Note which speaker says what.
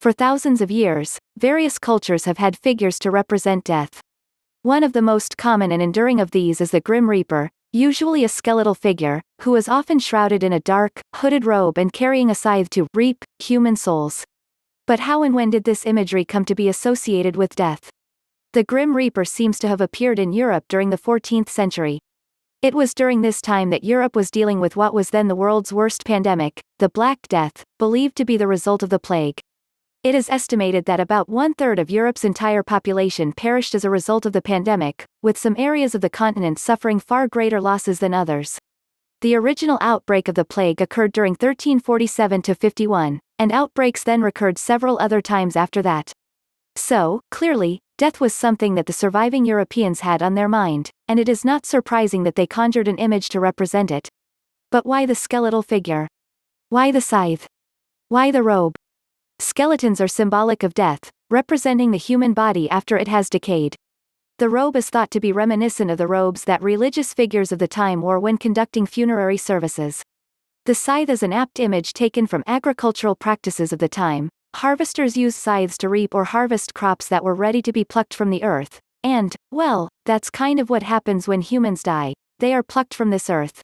Speaker 1: For thousands of years, various cultures have had figures to represent death. One of the most common and enduring of these is the Grim Reaper, usually a skeletal figure, who is often shrouded in a dark, hooded robe and carrying a scythe to reap human souls. But how and when did this imagery come to be associated with death? The Grim Reaper seems to have appeared in Europe during the 14th century. It was during this time that Europe was dealing with what was then the world's worst pandemic, the Black Death, believed to be the result of the plague. It is estimated that about 1/3 of Europe's entire population perished as a result of the pandemic, with some areas of the continent suffering far greater losses than others. The original outbreak of the plague occurred during 1347–51, and outbreaks then recurred several other times after that. So, clearly, death was something that the surviving Europeans had on their mind, and it is not surprising that they conjured an image to represent it. But why the skeletal figure? Why the scythe? Why the robe? Skeletons are symbolic of death, representing the human body after it has decayed. The robe is thought to be reminiscent of the robes that religious figures of the time wore when conducting funerary services. The scythe is an apt image taken from agricultural practices of the time. Harvesters used scythes to reap or harvest crops that were ready to be plucked from the earth, and, well, that's kind of what happens when humans die. They are plucked from this earth.